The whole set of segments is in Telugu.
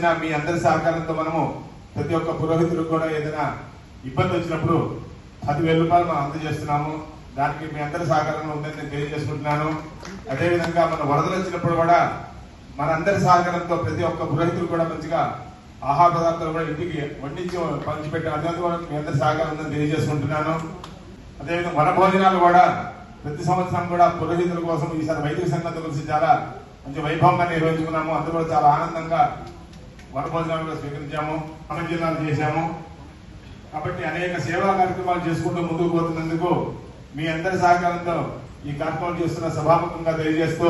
వచ్చినా మీ అందరి సహకారంతో మనము ప్రతి ఒక్క పురోహితుడికి కూడా ఏదైనా ఇబ్బంది వచ్చినప్పుడు 10,000 రూపాయలు మనం అందజేస్తున్నాము. దానికి మీ అందరి సహకారంలో ఉందని నేను తెలియజేసుకుంటున్నాను. అదేవిధంగా మన వరదలు వచ్చినప్పుడు కూడా మన అందరి సహకారంతో ప్రతి ఒక్క పురోహితులు కూడా మంచిగా ఆహార పదార్థాలు కూడా ఇంటికి వండించి పంచిపెట్టే అందుకు కూడా మీ అందరి సహకారం ఉందని తెలియజేసుకుంటున్నాను. అదేవిధంగా వన భోజనాలు కూడా ప్రతి సంవత్సరం కూడా పురోహితుల కోసం ఈసారి వైదిక సంఘంతో కలిసి చాలా మంచి వైభవంగా నిర్వహించుకున్నాము. అందరూ కూడా చాలా ఆనందంగా వన భోజనాలు కూడా స్వీకరించాము, అన్నజీర్ణాలు చేశాము. కాబట్టి అనేక సేవా కార్యక్రమాలు చేసుకుంటూ ముందుకు పోతున్నందుకు మీ అందరి సహకారంతో ఈ కార్యక్రమం చేస్తున్న సభాముఖంగా తెలియజేస్తూ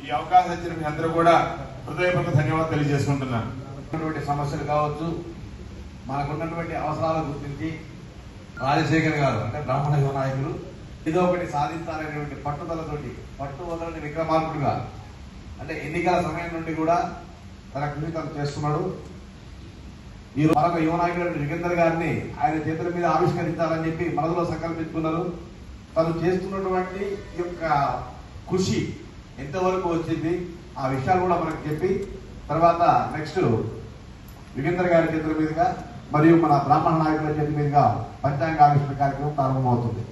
ఈ అవకాశం ఇచ్చిన మీ అందరూ కూడా హృదయపూర్వక ధన్యవాదాలు తెలియజేసుకుంటున్నాను. సమస్యలు కావచ్చు, మనకున్నటువంటి అవసరాలు గుర్తించి రాజశేఖర్ గారు అంటే బ్రాహ్మణ యువ నాయకులు ఏదో ఒకటి సాధించాలనేటువంటి పట్టుదలతోటి పట్టు వదలని విక్రమార్కుడుగా అంటే ఎన్నికల సమయం నుండి కూడా తన కృషి తను చేస్తున్నాడు. ఈ మరొక యువ నాయకుడు యుగేందర్ గారిని ఆయన చేతుల మీద ఆవిష్కరించాలని చెప్పి మనసులో సంకల్పించుకున్నారు. తను చేస్తున్నటువంటి యొక్క కృషి ఎంతవరకు వచ్చింది ఆ విషయాలు కూడా మనకు చెప్పి తర్వాత నెక్స్ట్ యుగేందర్ గారి చేతుల మీదుగా మరియు మన బ్రాహ్మణ నాయకుల చేతుల మీదుగా పంచాంగ ఆవిష్కరణ కార్యక్రమం ప్రారంభమవుతుంది.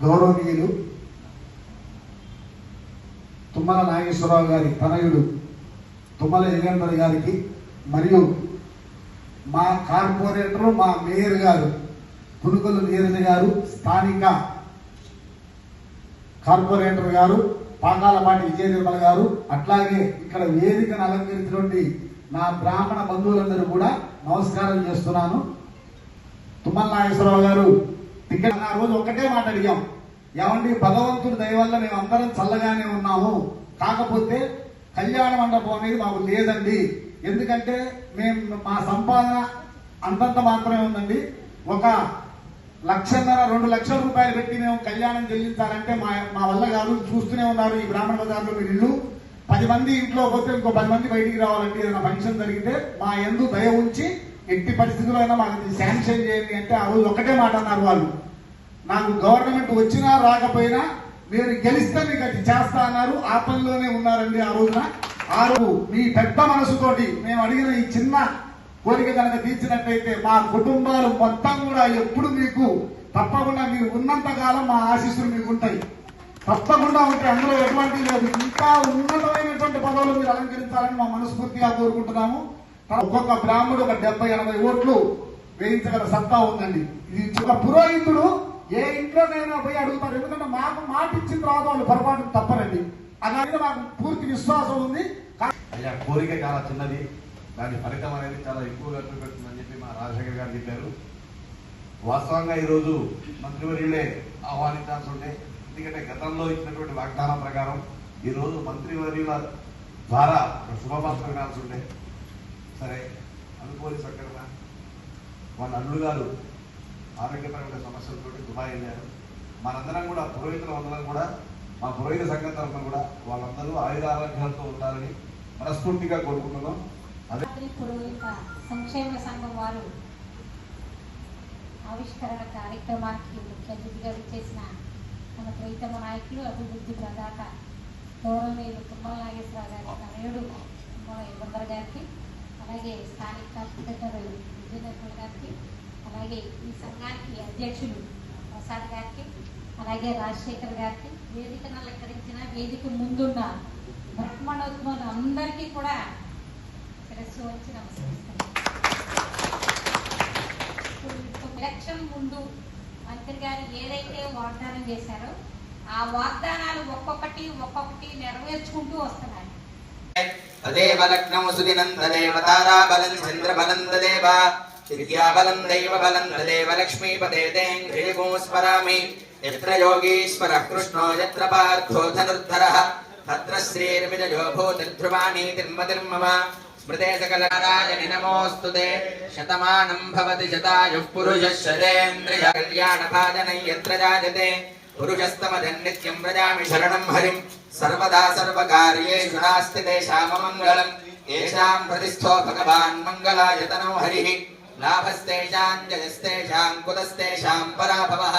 గౌరవనీయులు తుమ్మల నాగేశ్వరరావు గారి తనయుడు తుమ్మల యుగేందర్ గారికి మరియు మా కార్పొరేటర్ మా మేయర్ గారు పునుగొల్లు నీరజ గారు, స్థానిక కార్పొరేటర్ గారు పాకాలపాటి విజయ నిర్మల గారు, అట్లాగే ఇక్కడ వేదికను అలంకరించినటువంటి నా బ్రాహ్మణ బంధువులందరూ కూడా నమస్కారం చేస్తున్నాను. తుమ్మల నాగేశ్వరరావు గారు టికెట్ ఆ రోజు ఒక్కటే మాట అడిగాం, ఏమండి భగవంతుడి దయ వల్ల మేము అందరం చల్లగానే ఉన్నాము, కాకపోతే కళ్యాణ మండపం అనేది మాకు లేదండి, ఎందుకంటే మేము మా సంపాదన అంతంత మాత్రమే ఉందండి, 1,00,000 2 లక్షల రూపాయలు పెట్టి మేము కళ్యాణం చెల్లించాలంటే మా వల్ల కాదు. చూస్తూనే ఉన్నారు ఈ బ్రాహ్మణ బజార్లో మీరు ఇల్లు 10 మంది ఇంట్లో పోతే ఇంకో 10 మంది బయటికి రావాలంటే ఏదైనా ఫంక్షన్ జరిగితే మా యందు దయ ఉంచి ఎట్టి పరిస్థితుల్లో అయినా మాకు శాంక్షన్ చేయండి అంటే ఆ రోజు ఒకటే మాట అన్నారు వాళ్ళు, నాకు గవర్నమెంట్ వచ్చినా రాకపోయినా మీరు గెలిస్తే మీకు అది చేస్తా అన్నారు. ఆ పనిలోనే ఉన్నారండి ఆ రోజున. ఆ రోజు మీ పెద్ద మనసుతోటి మేము అడిగిన ఈ చిన్న కోరిక కనుక తీర్చినట్టయితే మా కుటుంబాలు మొత్తం కూడా ఎప్పుడు మీకు తప్పకుండా మీరు ఉన్నంత కాలం మా ఆశీస్సులు మీకు ఉంటాయి, తప్పకుండా ఉంటాయి, అందులో ఎటువంటి లేదు. ఇంకా ఉన్నతమైనటువంటి పదవులు మీరు అలంకరించాలని మా మనస్ఫూర్తిగా కోరుకుంటున్నాము. ఒక్కొక్క బ్రాహ్మణుడు 70-80 ఓట్లు వేయించగల సత్తా ఉందండి. ఇది ఒక పురోహితుడు ఏ ఇంట్లోనైనా పోయి అడుగుతారు, ఎందుకంటే మాకు మాట ఇచ్చిన తర్వాత వాళ్ళు పొరపాటు తప్పరండి. అలాగే మాకు పూర్తి విశ్వాసం ఉంది. అయ్యా కోరిక చాలా చిన్నది, దాని ఫలితం అనేది చాలా ఎక్కువగా చూపెడుతుందని చెప్పి మా రాజశేఖర్ గారు చెప్పారు. వాస్తవంగా ఈరోజు మంత్రివర్యులే ఆహ్వానించాల్సి ఉంటే, ఎందుకంటే గతంలో ఇచ్చినటువంటి వాగ్దానం ప్రకారం ఈరోజు మంత్రివర్యుల ద్వారా శుభవార్త వినాల్సి ఉంటే, సరే అనుకోని సక్కగా వాళ్ళ అల్లుడు గారు ఆరోగ్యపరమైన సమస్యలతో దుబాయ్ వెళ్ళారు. మనందరం కూడా పురోహితుల అందరం కూడా మా పురోహిత సంఘం తరఫున కూడా వాళ్ళందరూ ఆయురారోగ్యాలతో ఉండాలని మనస్ఫూర్తిగా కోరుకుంటున్నాం. అదే పురోహిత సంక్షేమ సంఘం వారు ఆవిష్కరణ కార్యక్రమానికి ముఖ్య అతిథిగా చేసిన మన ప్రీతమ నాయకులు అభివృద్ధి ప్రదాత గౌరవనీయులు తుమ్మల నాగేశ్వరరావు గారి తనయుడు తుమ్మల యుగేందర్ గారికి, అలాగే స్థానిక కార్పొరేటర్ విజయ నిర్మల గారికి, అలాగే ఈ సంఘానికి అధ్యక్షులు ప్రసాద్ గారికి, అలాగే రాజశేఖర్ గారికి, వేదికను అలంకరించిన వేదిక ముందున్న బ్రాహ్మణోత్సవాలు అందరికీ కూడా శిరస్సు వచ్చి నమస్కరిస్తాను. ఎలక్షన్ ముందు మంత్రి గారు ఏదైతే వాగ్దానం చేశారో ఆ వాగ్దానాలు ఒక్కొక్కటి నెరవేర్చుకుంటూ వస్తున్నారు. తదేవ లగ్నం సుదినం తదేవ తారాబలం చంద్రబలం తదేవ విద్యాబలం దైవబలం తదేవ లక్ష్మీపదే తేంద్రియగో స్మరామి. యత్ర యోగీశ్వరః కృష్ణో యత్ర పార్థో ధనుర్ధరః తత్ర శ్రీర్విజయో భూతిర్ధ్రువాణి తిర్మతిర్మమ. స్మృతే సకలరాజని నమోస్తుతే. శతమానం భవతి శతాయుః పురుషः శతేంద్రియ. కళ్యాణభాజనం యత్ర జాయతే పురుషస్తమజం నిత్యం వ్రజామి శరణం హరిం. సర్వదా సర్వకార్యేషు నాస్తి తేషామమంగళం. ఏషాం ప్రతిస్థో భగవాన్ మంగళాయతనో హరిః. లాభస్తేషాం జయస్తేషాం కులస్తేషాం పరాభవః.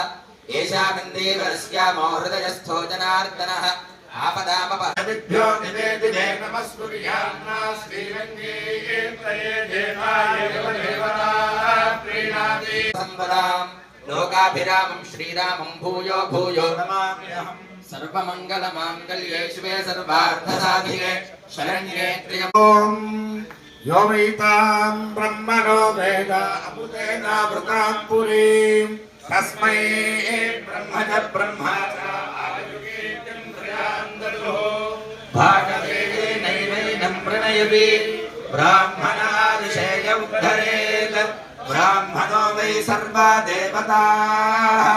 ఏషామిందేవరస్యామో హృదయస్థో జనార్దనః. आपदापविभ्यो निवेदिते नमस्कुर्यान्ना श्रीरङ्गे त्रये देवाय देवदेवता प्रीणाति संवदाम् लोकाभिरामं श्रीरामं भूयो भूयो नमाम्यहम् सर्वमङ्गलमाङ्गल्ये शिवे सर्वार्थसाधिके शरण्ये त्र्यम्बके यो वैतां ब्रह्मणो वेद अमृतेनावृतां पुरीं तस्मै ब्रह्मण भागवेनैनं प्रणयति ब्राह्मणादिशेय उद्धरेत् ब्राह्मणो वै सर्वा देवताः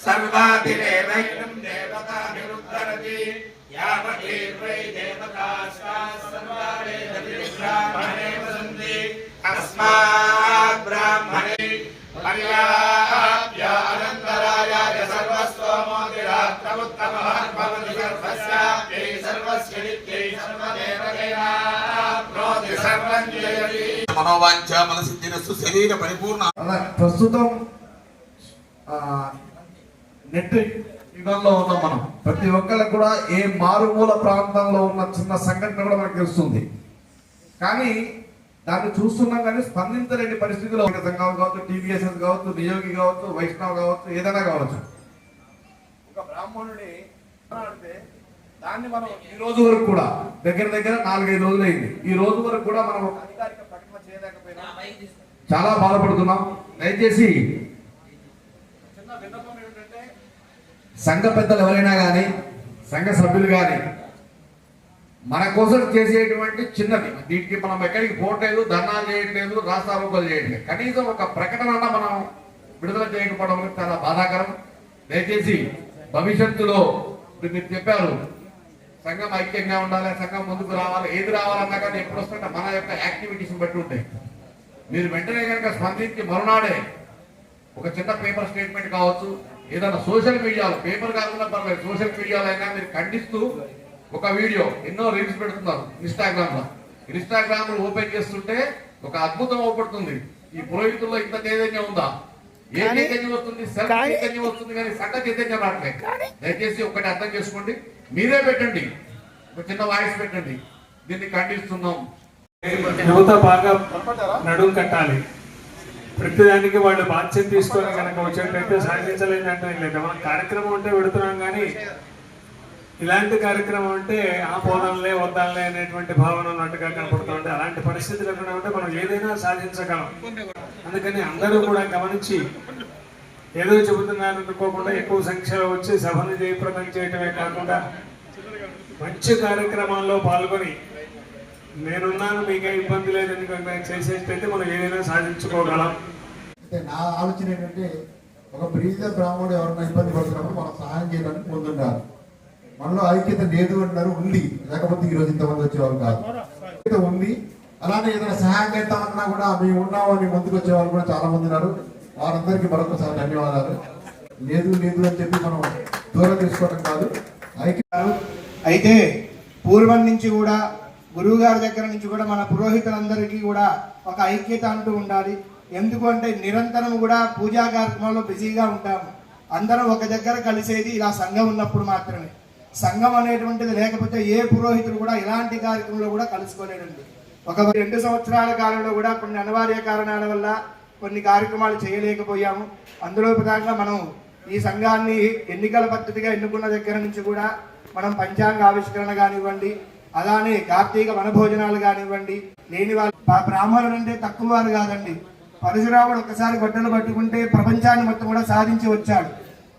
सर्वाभिरेवैनं देवताभिरुद्धरति यावती वै देवतास्ताः सर्वा ब्राह्मणे वसन्ति अस्मात् ब्राह्मणे पर्याप्य अनन्तरायाय सर्वस्वमोदिरात्रमुत्तमः भवति सर्वस्याप्यै सर्वस्य नित्यै सर्वदेवदेवाप्नोति सर्वं जयति మనోవాంఛ మనసిద్ధిరస్సు శరీర పరిపూర్ణ. అలా ప్రస్తుతం నెట్ యుగంలో ఉన్నాం మనం. ప్రతి ఒక్కరికి కూడా ఏ మారుమూల ప్రాంతంలో ఉన్న చిన్న సంఘటన కూడా మనకు తెలుస్తుంది. కానీ దాన్ని చూస్తున్నాం కానీ స్పందించలేని పరిస్థితిలో సంఘాలు కావచ్చు, టీవీఎస్ఎస్ కావచ్చు, నియోగి కావచ్చు, వైష్ణవ్ కావచ్చు, ఏదైనా కావచ్చు. ఒక బ్రాహ్మణుడి మాట్లాడితే దాన్ని మనం ఈ రోజు వరకు కూడా దగ్గర 4-5 రోజులు అయింది. ఈ రోజు వరకు కూడా మనం ఒక అధికారిక ప్రకటన చేయలేకపోయినా చాలా బాధపడుతున్నాం. దయచేసి చిన్న విన్నపం ఏమిటంటే సంఘ పెద్దలు ఎవరైనా కానీ, సంఘ సభ్యులు కానీ మన కోసం చేసేటువంటి చిన్నది, దీనికి మనం ఎక్కడికి పోవట్లేదు, ధర్నాలు చేయట్లేదు, రాస్తారోకలు చేయట్లేదు, కనీసం ఒక ప్రకటన మనం విడుదల చేయకపోవడం చాలా బాధాకరం. దయచేసి భవిష్యత్తులో మీరు చెప్పారు సంఘం ఐక్యంగా ఉండాలి, సంఘం ముందుకు రావాలి, ఏది రావాలన్నా కానీ ఎప్పుడు వస్తుంటే మన యొక్క యాక్టివిటీస్ని బట్టి ఉంటాయి. మీరు వెంటనే కనుక స్పందించి మరునాడే ఒక చిన్న పేపర్ స్టేట్మెంట్ కావచ్చు, ఏదైనా సోషల్ మీడియాలో, పేపర్ కాకుండా పర్లేదు, సోషల్ మీడియాలో అయినా మీరు ఖండిస్తూ ఒక వీడియో, ఎన్నో రీల్స్ పెడుతున్నారు ఇన్స్టాగ్రామ్ లో ఓపెన్ చేస్తుంటే ఒక అద్భుతం అవపడుతుంది. ఈ పురోహితుల్లో ఇంత చైతన్యం ఉందా? ఏ చైతన్యం వస్తుంది? సెల్ఫ్ చైతన్యం వస్తుంది కానీ సంఘ చైతన్యం రావట్లేదు. దయచేసి ఒకటి అర్థం చేసుకోండి, మీరే పెట్టండి, ఒక చిన్న వాయిస్ పెట్టండి, దీన్ని ఖండిస్తున్నాం. యువత బాగా నడుం కట్టాలి. ప్రతిదానికి వాళ్ళు బాధ్యత తీసుకొని కనుక వచ్చేటైతే సాధించలేదంటే లేదు. మన కార్యక్రమం అంటే పెడుతున్నాం కానీ ఇలాంటి కార్యక్రమం అంటే ఆ పోదాంలే వద్దాంలే అనేటువంటి భావన ఉన్నట్టుగా కనపడుతూ ఉంటే అలాంటి పరిస్థితులు ఎక్కడ ఉంటే మనం ఏదైనా సాధించగలం. అందుకని అందరూ కూడా గమనించి ఏదో చెబుతున్నారు అనుకోకుండా ఎక్కువ సంఖ్యలో వచ్చి సభను జయప్రదం చేయటమే కాకుండా మంచి కార్యక్రమాల్లో పాల్గొని నేనున్నాను మీకే ఇబ్బంది లేదని చేసేటైతే మనం ఏదైనా సాధించుకోగలం. అంటే నా ఆలోచన ఏంటంటే ఒక బ్రీద బ్రాహ్మణుడు ఎవరైనా ఇబ్బంది పడుతున్నప్పుడు మనం సహాయం చేయడానికి ముందుండాలి. మనలో ఐక్యత లేదు అంటారు, ఉంది, లేకపోతే ఈరోజు ఇంతమంది వచ్చేవాళ్ళు కాదు. ఐక్యత ఉంది. అలానే ఏదైనా సహాయం చేస్తామన్నా కూడా మేము ఉన్నామని ముందుకు వచ్చే వాళ్ళు కూడా చాలా మంది ఉన్నారు. వారందరికీ మరొకసారి ధన్యవాదాలు. లేదు అని చెప్పి మనం దూరం తీసుకోవడం కాదు, ఐక్యత. అయితే పూర్వం నుంచి కూడా గురువు గారి దగ్గర నుంచి కూడా మన పురోహితులందరికీ కూడా ఒక ఐక్యత అంటూ ఉండాలి. ఎందుకు అంటే నిరంతరం కూడా పూజా కార్యక్రమాల్లో బిజీగా ఉంటాము. అందరం ఒక దగ్గర కలిసేది ఇలా సంఘం ఉన్నప్పుడు మాత్రమే. సంఘం అనేటువంటిది లేకపోతే ఏ పురోహితుడు కూడా ఇలాంటి కార్యక్రమంలో కూడా కలుసుకోలేడండి. ఒక 2 సంవత్సరాల కాలంలో కూడా కొన్ని అనివార్య కారణాల వల్ల కొన్ని కార్యక్రమాలు చేయలేకపోయాము. అందులో ప్రధానంగా మనం ఈ సంఘాన్ని ఎన్నికల పద్ధతిగా ఎన్నుకున్న దగ్గర నుంచి కూడా మనం పంచాంగ ఆవిష్కరణ కానివ్వండి, అలానే కార్తీక వనభోజనాలు కానివ్వండి, లేని వాళ్ళు బ్రాహ్మణులు అంటే తక్కువ వారు కాదండి. పరశురాముడు ఒక్కసారి గొడ్డలు పట్టుకుంటే ప్రపంచాన్ని మొత్తం కూడా సాధించి వచ్చాడు.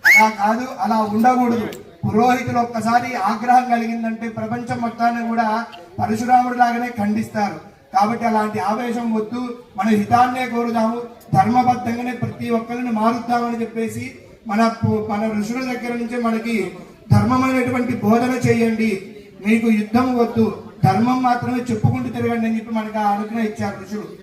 అలా కాదు, అలా ఉండకూడదు. పురోహితులు ఒక్కసారి ఆగ్రహం కలిగిందంటే ప్రపంచం మొత్తాన్ని కూడా పరశురాముడు లాగానే ఖండిస్తారు. కాబట్టి అలాంటి ఆవేశం వద్దు, మన హితాన్నే కోరుదాము, ధర్మబద్ధంగానే ప్రతి ఒక్కరిని మారుద్దామని చెప్పేసి మన ఋషుల దగ్గర నుంచి మనకి ధర్మమైనటువంటి బోధన చేయండి, మీకు యుద్ధం వద్దు, ధర్మం మాత్రమే చెప్పుకుంటూ తిరగండి అని చెప్పి మనకి ఆ ఆలోచన ఇచ్చారు ఋషులు.